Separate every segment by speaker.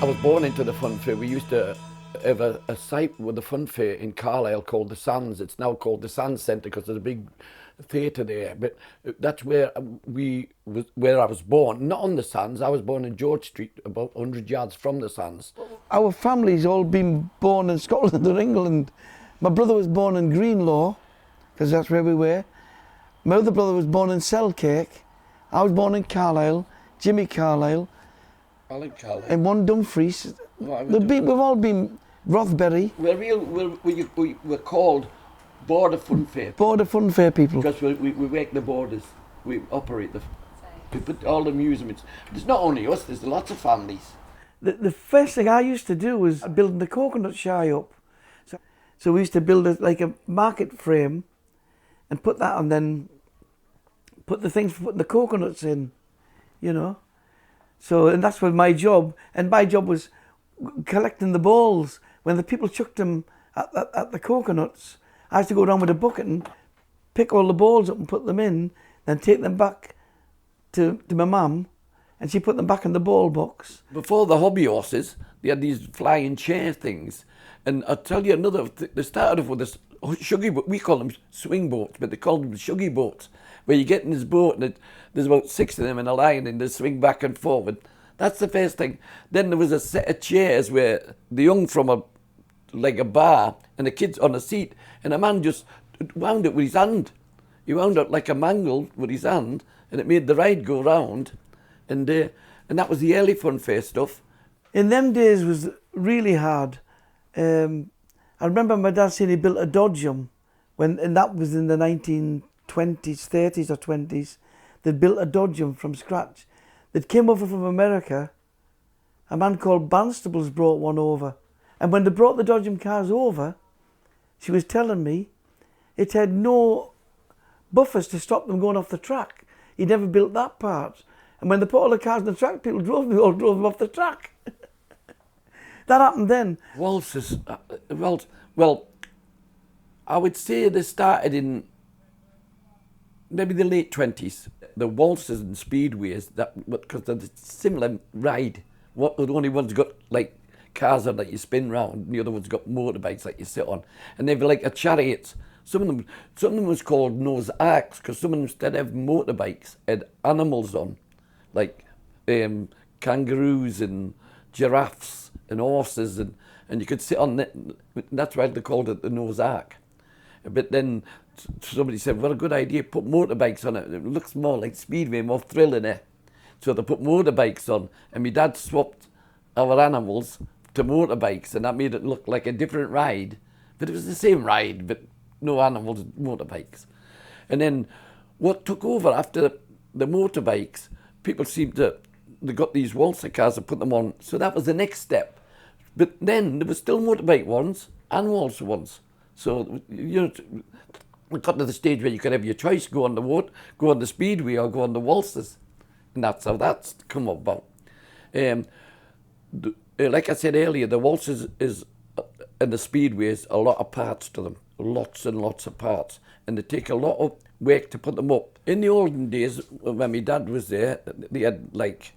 Speaker 1: I was born into the fun fair. We used to have a site with the fun fair in Carlisle called the Sands. It's now called the Sands Centre because there's a big theatre there. But that's where where I was born. Not on the Sands. I was born in George Street, about 100 yards from the Sands.
Speaker 2: Our family's all been born in Scotland or England. My brother was born in Greenlaw, because that's where we were. My other brother was born in Selkirk. I was born in Carlisle, Jimmy Carlisle,
Speaker 1: I like Carlisle.
Speaker 2: and one Dumfries.
Speaker 1: Well,
Speaker 2: We've all been Rothbury,
Speaker 1: we're called Border Fun Fair
Speaker 2: Border Fun Fair people.
Speaker 1: because we work the borders. We operate we put all the amusements. There's not only us. There's lots of families.
Speaker 2: The first thing I used to do was building the coconut shy up. So we used to build like a market frame and put that on, then put the things for putting the coconuts in, you know. So, and that's what my job, and my job was collecting the balls. When the people chucked them at the coconuts, I used to go down with a bucket and pick all the balls up and put them in, then take them back to my mum, and she put them back in the ball box.
Speaker 1: Before the hobby horses, they had these flying chair things. And I'll tell you another, they started off with this shuggy boat. We call them swing boats, but they call them shuggy boats, where you get in this boat and there's about 6 of them in a line and they swing back and forward. That's the first thing. Then there was a set of chairs where the young from a bar and the kids on a seat, and a man just wound it with his hand. He wound it like a mangle with his hand, and it made the ride go round. And that was the early fun fair stuff.
Speaker 2: In them days was really hard. I remember my dad saying he built a dodgem, and that was in the 1920s, 30s or 20s. They built a dodgem from scratch. That came over from America. A man called Barnstables brought one over. And when they brought the dodgem cars over, she was telling me it had no buffers to stop them going off the track. He never built that part. And when they put all the cars on the track, people drove them off the track. That happened then.
Speaker 1: Waltzes, well, I would say they started in maybe the late 20s. The waltzes and speedways, because they're the similar ride. The only one's got like cars on that you spin round, and the other one's got motorbikes that you sit on. And they've like a chariot. Some of them was called Noah's Arks, because some of them, instead of motorbikes, had animals on, like kangaroos and giraffes and horses, and you could sit on it. That's why they called it the Noah's Ark. But then somebody said, well, a good idea, put motorbikes on it. It looks more like Speedway, more thrilling, eh? So they put motorbikes on, and my dad swapped our animals to motorbikes, and that made it look like a different ride. But it was the same ride, but no animals, motorbikes. And then what took over after the motorbikes, people they got these waltzer cars and put them on. So that was the next step. But then there were still motorbike ones and waltzer ones. So we got to the stage where you could have your choice, go on the speedway or go on the waltzes. And that's how that's come about. Like I said earlier, the waltzes and the speedways, a lot of parts to them. Lots and lots of parts. And they take a lot of work to put them up. In the olden days, when my dad was there, they had like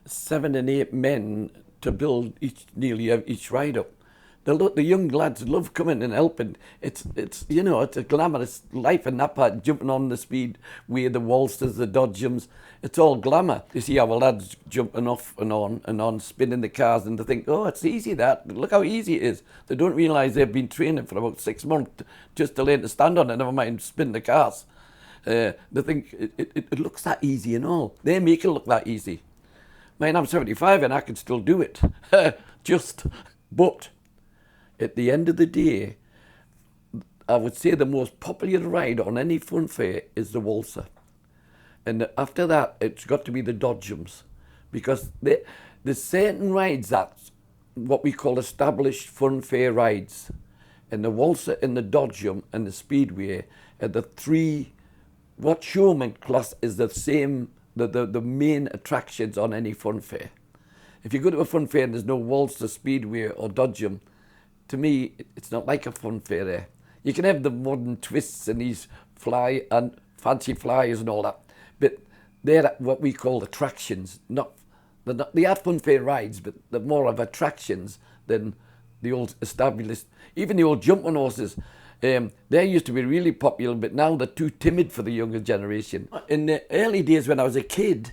Speaker 1: 7 and 8 men to build nearly each ride up. The young lads love coming and helping. It's a glamorous life in that part, jumping on the speedway, the waltzers, the dodgems. It's all glamour. You see our lads jumping off and on, spinning the cars, and they think, oh, it's easy that. Look how easy it is. They don't realise they've been training for about 6 months just to learn to stand on it, never mind spin the cars. They think it looks that easy and all. They make it look that easy. Man, I'm 75 and I can still do it. But at the end of the day, I would say the most popular ride on any fun fair is the waltzer. And after that, it's got to be the dodgems. Because there's certain rides that's what we call established fun fair rides. And the waltzer and the dodgem and the speedway are the three, what showman class is the same, the main attractions on any fun fair. If you go to a fun fair and there's no waltzer, speedway or dodgem, to me, it's not like a fun fair there. You can have the modern twists and these fancy flyers and all that, but they're what we call attractions, not They had fun fair rides, but they're more of attractions than the old established. Even the old jumping horses, they used to be really popular, but now they're too timid for the younger generation. In the early days when I was a kid,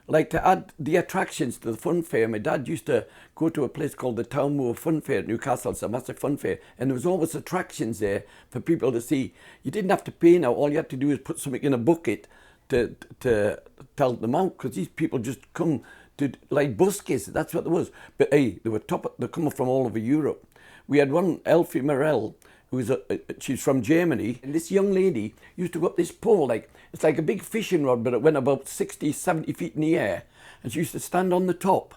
Speaker 1: like to add the attractions to the fun fair, my dad used to go to a place called the Townmoor Fun Fair at Newcastle. It's a massive fun fair, and there was always attractions there for people to see. You didn't have to pay now. All you had to do is put something in a bucket to tell them out, because these people just come to like buskers. That's what it was. But hey, they're coming from all over Europe. We had one, Elfie Morel, she's from Germany, and this young lady used to go up this pole, it's like a big fishing rod, but it went about 60, 70 feet in the air, and she used to stand on the top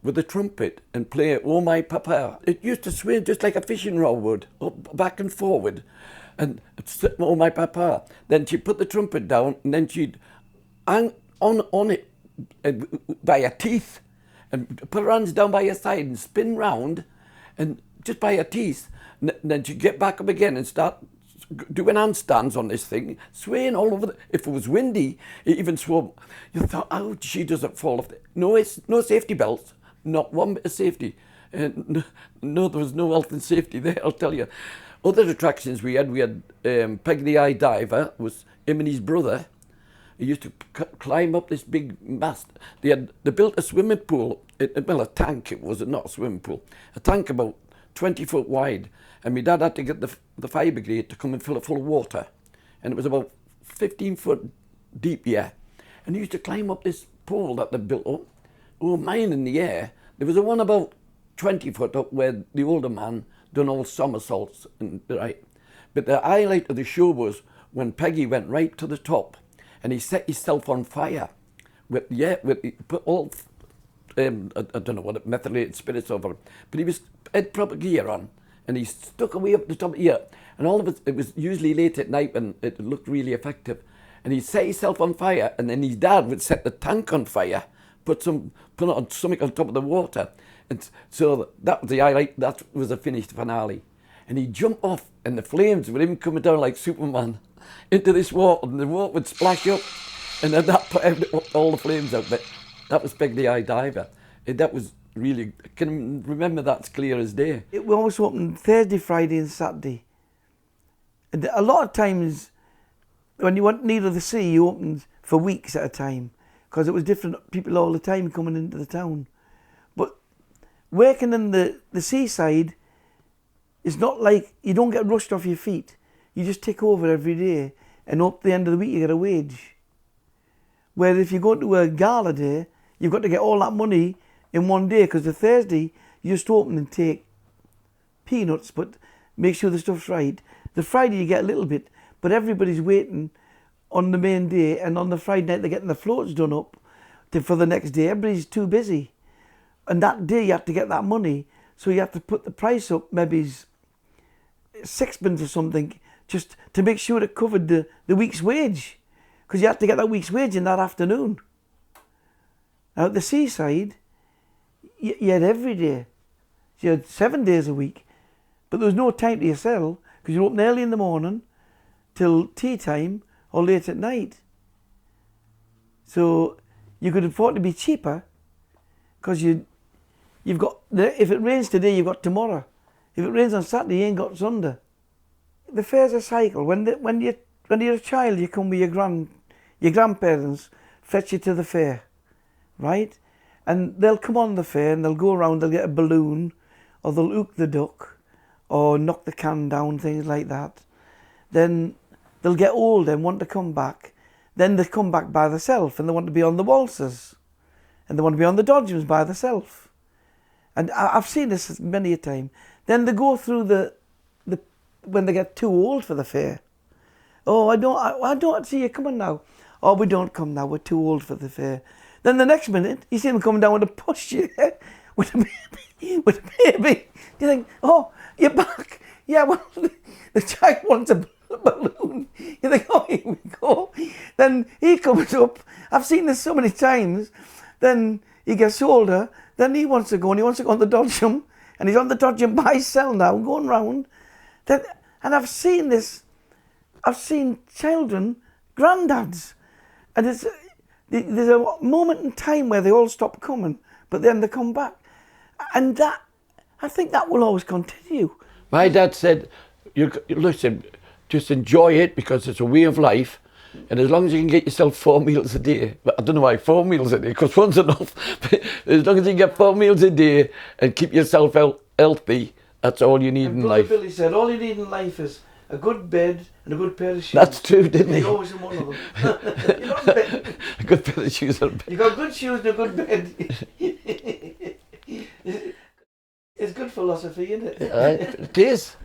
Speaker 1: with a trumpet and play "Oh My Papa." It used to sway just like a fishing rod would, up, back and forward, and "Oh My Papa." Then she'd put the trumpet down, and then she'd hang on it by her teeth, and put her hands down by her side and spin round, and just by her teeth. And then she'd get back up again and start doing handstands on this thing, swaying all over. If it was windy, it even swung. You thought, how she doesn't fall off. No safety belts, not one bit of safety. No, there was no health and safety there, I'll tell you. Other attractions we had Peg the Eye Diver, was him and his brother. He used to climb up this big mast. They built a swimming pool, a tank, it was not a swimming pool, a tank about 20 foot wide, and my dad had to get the fire brigade to come and fill it full of water, and it was about 15 foot deep, yeah. And he used to climb up this pole that they built up, mine in the air. There was a one about 20 foot up where the older man done all somersaults, right. But the highlight of the show was when Peggy went right to the top, and he set himself on fire he put all I don't know what methylated spirits over him, but he had proper gear on, and he stuck away up the top here, and all of it was usually late at night, and it looked really effective, and he set himself on fire, and then his dad would set the tank on fire, put something on top of the water, and so that was the highlight. That was the finished finale, and he'd jump off, and the flames would even coming down like Superman into this water, and the water would splash up, and then that put all the flames out. But that was Peg the Eye Diver. That was really, I can remember that's clear as day.
Speaker 2: We always opened Thursday, Friday and Saturday. And a lot of times, when you went near the sea, you opened for weeks at a time, because it was different people all the time coming into the town. But working in the seaside, it's not like, you don't get rushed off your feet. You just take over every day, and up the end of the week you get a wage. Where if you go to a gala day, you've got to get all that money in one day, because the Thursday you just open and take peanuts, but make sure the stuff's right. The Friday you get a little bit, but everybody's waiting on the main day, and on the Friday night they're getting the floats done up for the next day. Everybody's too busy, and that day you have to get that money, so you have to put the price up, maybe sixpence or something, just to make sure it covered the week's wage, because you have to get that week's wage in that afternoon. Now at the seaside, you had every day. So you had 7 days a week, but there was no time to yourself, because you open early in the morning till tea time or late at night. So you could afford to be cheaper, because you've got, if it rains today, you've got tomorrow. If it rains on Saturday, you ain't got Sunday. The fair's a cycle. When you're a child, you come with your grandparents fetch you to the fair, right? And they'll come on the fair and they'll go around, they'll get a balloon, or they'll hook the duck, or knock the can down, things like that. Then they'll get older and want to come back. Then they come back by themselves, and they want to be on the waltzes, and they want to be on the dodgems by themselves. And I've seen this many a time. Then they go through when they get too old for the fair. Oh, I don't see you coming now. Oh, we don't come now, we're too old for the fair. Then the next minute, you see them coming down with a pushchair, with a baby. You think, oh, you're back. Yeah, well, the child wants a balloon. You think, oh, here we go. Then he comes up. I've seen this so many times. Then he gets older. Then he wants to go, and he wants to go on the dodgem. And he's on the dodgem by himself now, going round. And I've seen this. I've seen children, granddads, and there's a moment in time where they all stop coming, but then they come back. And that, I think that will always continue.
Speaker 1: My dad said, listen, just enjoy it because it's a way of life. And as long as you can get yourself 4 meals a day, but I don't know why 4 meals a day, because one's enough. But as long as you can get 4 meals a day and keep yourself healthy, that's all you need in life.
Speaker 2: Billy said, all you need in life is a good bed and a good pair of shoes.
Speaker 1: That's true, didn't he?
Speaker 2: You're always in one of them. You got a bed.
Speaker 1: A good pair of shoes.
Speaker 2: You got good shoes and a good bed. It's good philosophy, isn't it?
Speaker 1: It is.